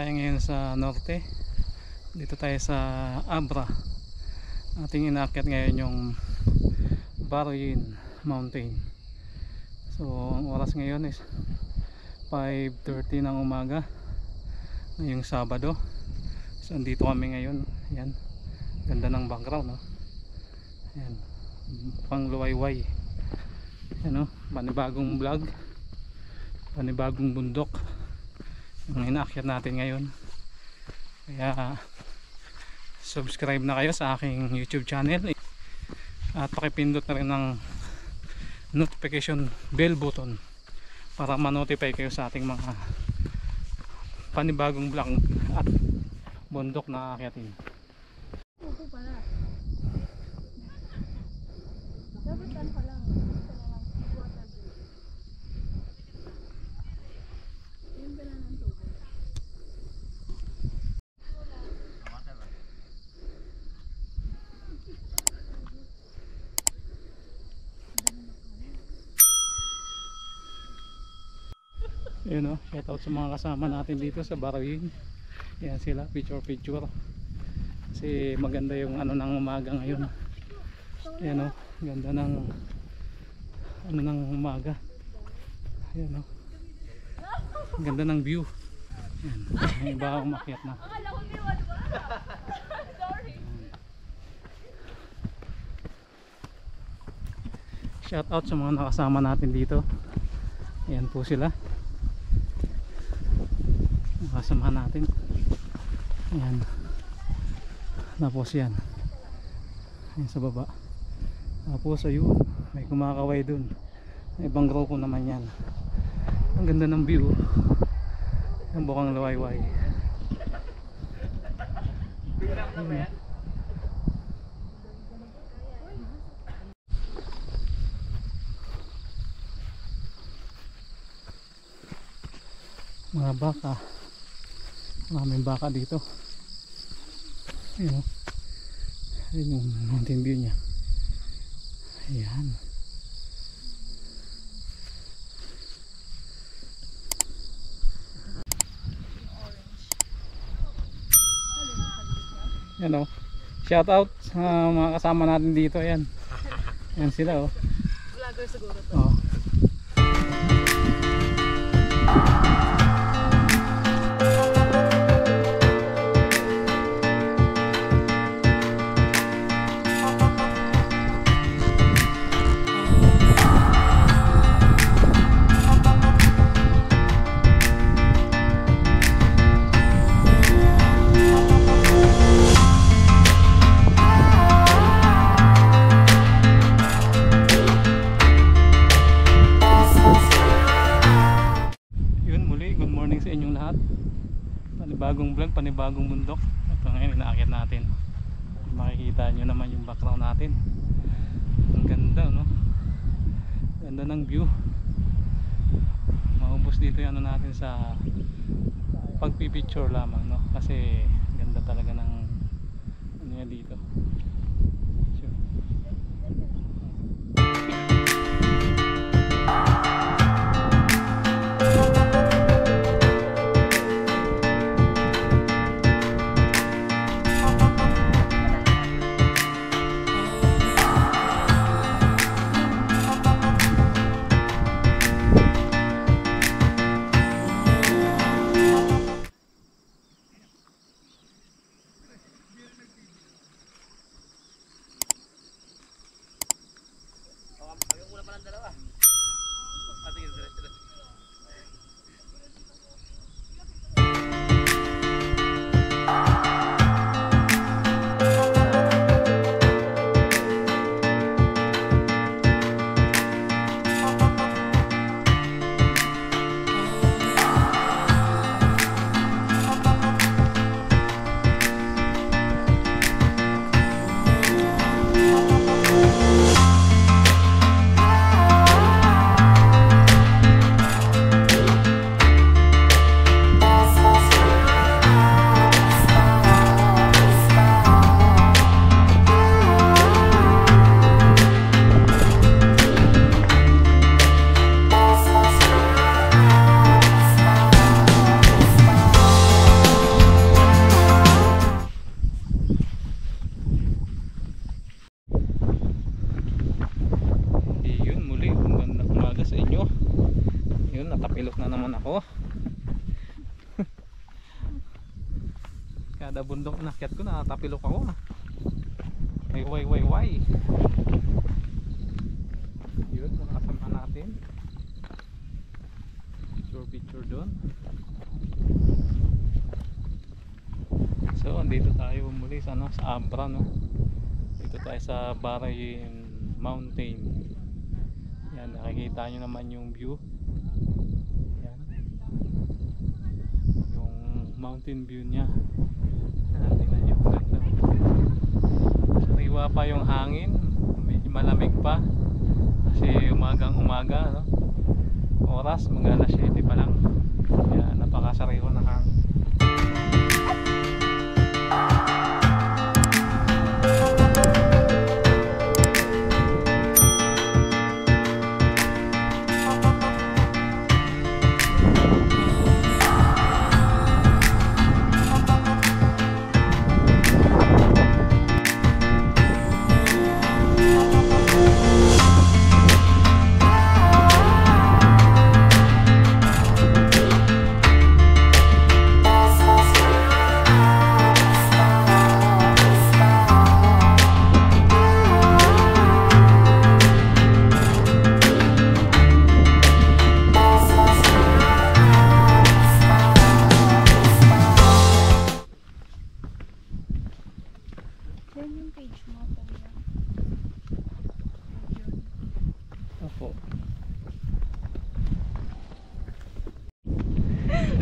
tayo ngayon sa norte. Dito tayo sa Abra. Ating inaakyat ngayon yung Baroyin Mountain. So ang oras ngayon is 5:30 ng umaga ngayong Sabado. So andito kami ngayon. Yan, ganda ng background, no? Yan, pang luwayway. Yan, no? Panibagong vlog, panibagong bundok ang inaakyat natin ngayon. Kaya subscribe na kayo sa aking YouTube channel at pakipindot na rin ng notification bell button para ma-notify kayo sa ating mga panibagong vlog at bundok na aakyatin. Yun, no? Shout out sa mga kasama natin dito sa Baroyin. Yan sila, picture kasi maganda yung ano ng umaga ngayon. Yan, no? Ganda ng ano ng umaga. Yan, no? Ganda ng view. Yan, may iba umakyat na. Shout out sa mga nakasama natin dito. Yan po sila, kasamahan natin. Ayan, tapos yan, ayan sa baba. Tapos ayun, may kumakaway dun, ibang grupo naman yan. Ang ganda ng view, ang bukang luwayway. Ayan. Mga baka, maraming baka dito. Ayun, ayun yung mountain view nya. Ayan. Yan, oh. Shout out sa mga kasama natin dito. Ayan, ayan sila, oh. Vlogger siguro to. Oh. Panibagong vlog, panibagong bundok. Ito ngayon inaakyat natin. Makikita nyo naman yung background natin. Ang ganda, no? Ganda ng view. Maubos dito yung ano natin sa pagpipicture lamang, no? Kasi ganda talaga ng ano yan dito. sa inyo. Yun, natapilok na naman ako. Kada bundok na akyat ko, natapilok ako. Way. Yun, mga kasama natin. Picture doon. So andito tayo muli sa, sa Abra, no? Dito tayo sa Barayin Mountain. Yan, nakikita nyo naman yung view. Yan, yung mountain view nya. Tingnan nyo, ganda. Sariwa pa yung hangin, medyo malamig pa kasi umagang umaga, no? Oras mag alas 7 pa lang. Kaya napakasariwa ng hangin.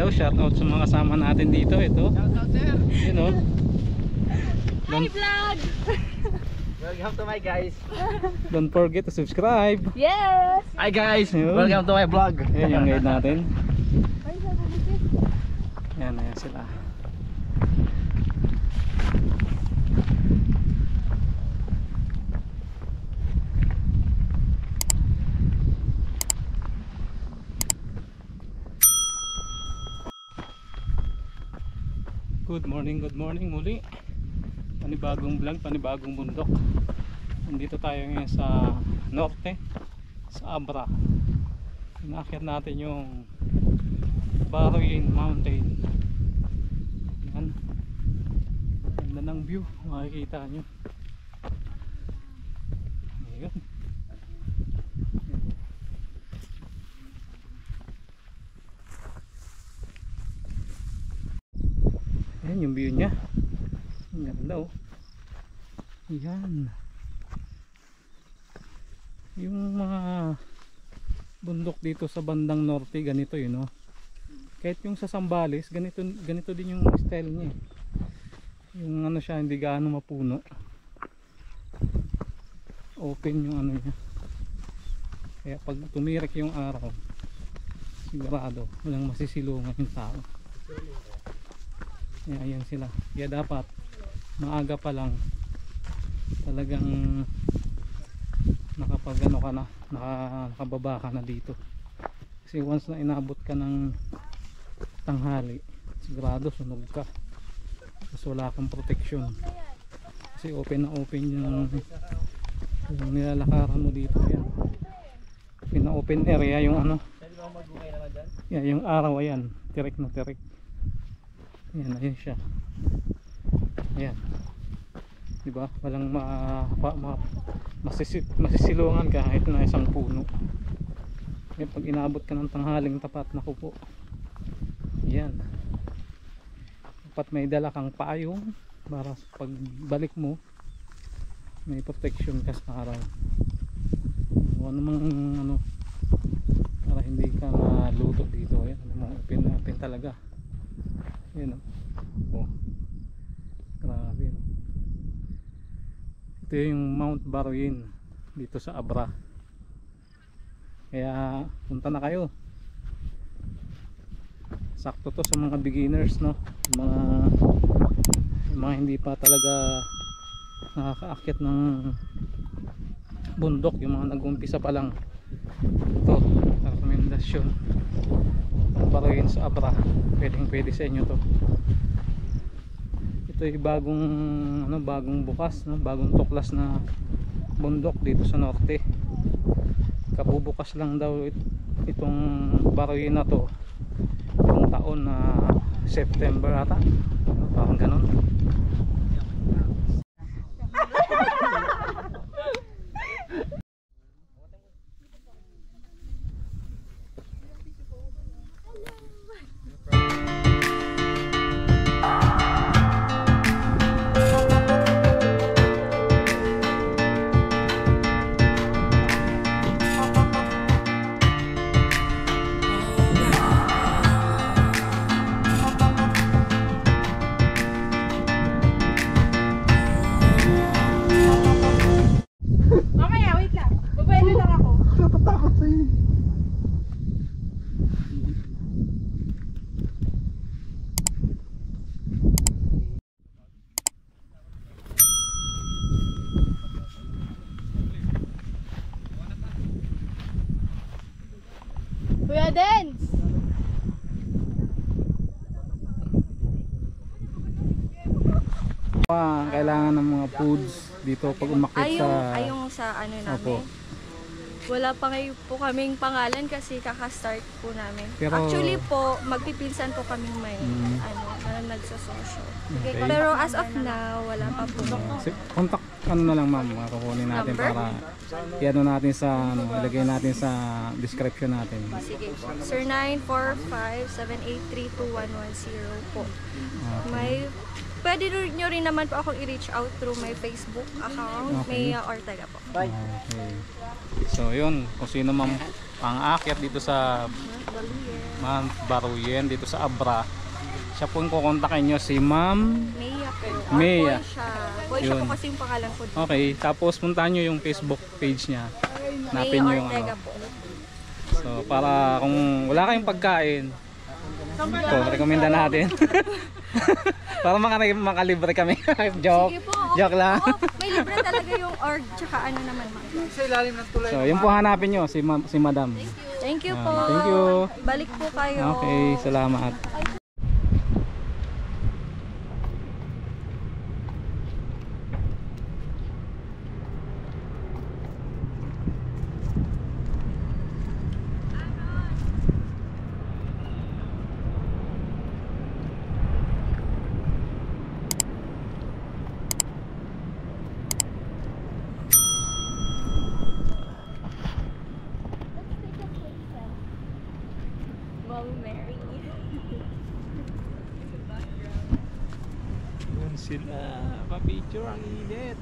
Hello, shout out sa mga kasama natin dito. Ito. Shout out sir. You know. Hi vlog. Welcome to my guys. Don't forget to subscribe. Yes. Hi guys. Yun. Welcome to my vlog. Yan yung guide natin. Yan, ayan sila. Good morning muli. Panibagong vlog, panibagong bundok. Nandito tayo ngayon sa norte, sa Abra. Inaakyat natin yung Barayin Mountain. Yan. Ganda ng view, makikita nyo. Ayun. Ayan yung view nya. Ang ganda oh. Yan. Yung mga bundok dito sa bandang norte, ganito yun oh. Kahit yung sa Zambales, ganito din yung style nya. Yung ano siya, hindi gaano mapuno. Open yung ano nya. Kaya pag tumirik yung araw, sigurado walang masisilungan yung tao. Ayan sila. Kaya dapat maaga pa lang talagang nakapagano ka na, nakababa ka na dito. Kasi once na inabot ka ng tanghali, sigurado sunog ka. Kasi wala kang protection. Kasi open na open yung nilalakaran mo dito. Yan. Open na open area yung ano. Yan, yung araw ayan. Tirik na tirik. Ayan, ayun siya. Ayan. Diba? Walang masisilungan ka kahit na isang puno. Kaya pag inabot ka ng tanghaling tapat, naku po. Ayan. Dapat may dala kang payong para pag balik mo may protection ka sa araw. Ano mang ano para hindi ka maluto dito. Ayan, open talaga. Ayan oh. Grabe. Ito yung Mount Barayin dito sa Abra. Kaya punta na kayo. Sakto to sa mga beginners, no? Mga hindi pa talaga nakakaakyat ng bundok, yung mga nag-umpisa pa lang. Ito, rekomendasyon. Barayin sa Abra. Pwede sa inyo to. Ito ay bagong bukas, no? Bagong tuklas na bundok dito sa norte. kabubukas lang daw itong baruyin na to, yung taon na September ata, parang ganon. Mamaya, wait lang. Babaylo lang ako. Natatakot sa inyo. Kuya Dance! Kailangan ng mga foods dito pag umakyat sa Yung sa ano namin. Opo. Wala pa ngayon po kaming pangalan kasi kaka-start po namin. Pero- Actually po, magpipinsan po kaming may na nagsososyo. Okay. Pero as of now, wala pa po. Contact ano na lang ma'am, kukunin natin Number? para i-ano natin sa ano, ilagay natin sa description natin. Sige po. Sir 945-783-2110 po. May pwede nyo rin naman po akong i-reach out through my Facebook account, Okay. Maya Ortega po. Okay. So yun, kung sino mang pang-akyat dito sa Ma'am Baruyin dito sa Abra, siya po yung kukontakin nyo, si Ma'am. Maya po. Maya. Boy siya Yun. po kasi yung pangalan ko. Okay, tapos puntahan nyo yung Facebook page niya. Hanapin nyo Maya yung Ortega ano. po. So para kung wala kayong pagkain, ito, rekomenda natin. Para makalibre kami. Joke. Sige po. Joke lang. Oo, may libre talaga yung org tsaka ano naman ma'am. Sa ilalim ng tulay. So, yun po hanapin nyo, si Madam. Thank you po. Thank you. Balik po kayo. Okay, salamat. Mom Mary. Yun sila, pa-picture ang init.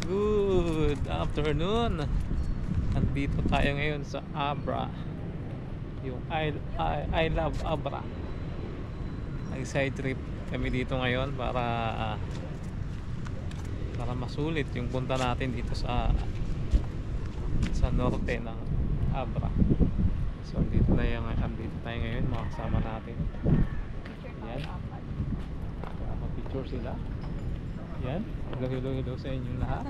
Good afternoon. Nandito tayo ngayon sa Abra. Yung I love Abra. Nag-side trip kami dito ngayon para masulit yung punta natin dito sa norte ng Abra. So dito tayo ngayon, mga kasama natin. Yan. Picture sila. Yan. Hello sa inyong lahat.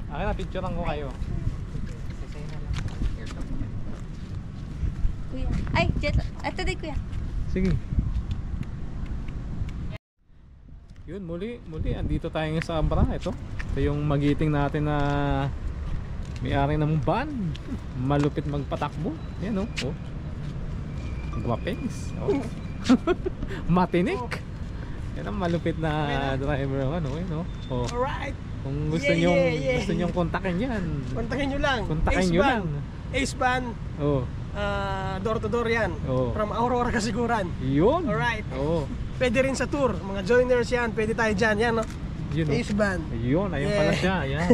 Akin na, picturean ko kayo. Kuya. Ay, jet. Ito din kuya. Sige. Yun, muli, andito tayo ngayon sa Abra. Ito yung magiting natin na may-ari ng van. Malupit magpatakbo. Yan oh. Guwapings. Oh. Matinik. Yan ang malupit na driver ano, oh. Alright. Kung gusto Yeah, nyo yeah. gusto nyong kontakin yan. Kontakin nyo lang. Kontakin nyo lang. Ace Van. Oh. Door to door yan. Oh. From Aurora Kasiguran. Yun. Alright. Oh. Pwede rin sa tour. Mga joiners yan. Pwede tayo dyan. Yan no. Yun. Oh. Ace Van. Ayun, ayun Yeah. pala siya. Yan.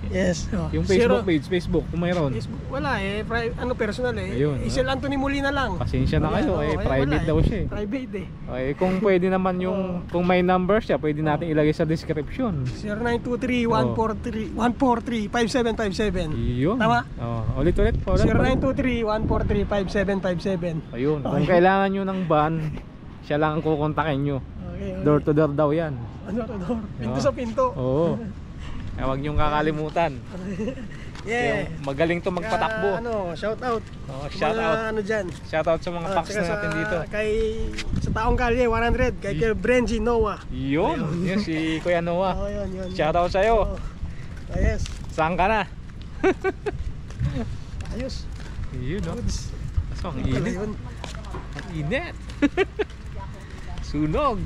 Yes. Oh. Yung Facebook page, Facebook kung mayroon. Facebook, wala eh. Personal eh. Ayun, Isel Anthony Molina lang. Pasensya na kayo, Wala, private wala daw siya eh. Private eh. Okay, kung pwede naman yung kung may number siya, pwede natin ilagay sa description. 0923-143-5757. Yun. Tama? Ulit po. 0923-143-5757. Ayun. Kung kailangan nyo ng van, siya lang ang kukontakin nyo. Okay. Door to door daw yan. Ano to door? Pinto Oo. sa pinto. Oo. Kaya huwag nyong kakalimutan. Yeah. Yung magaling to magpatakbo. Shout out. Shout out. Ano dyan. Shout out sa mga packs Tsaka natin dito. Sa Taong Kalye 100. Kay Brenji Noah. Yun. Yun si Kuya Noah. Oh, yun. Shout out sa'yo. Oh. Yes. Saan ka na? Ayos. Yun, no? Goods. So, ang Wala init. yun. Ang init. Sunog.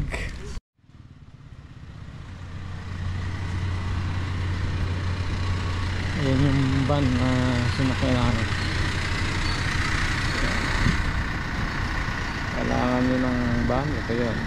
Ayan yung van na sinakay namin. Kailangan nyo ng van. Ito yun.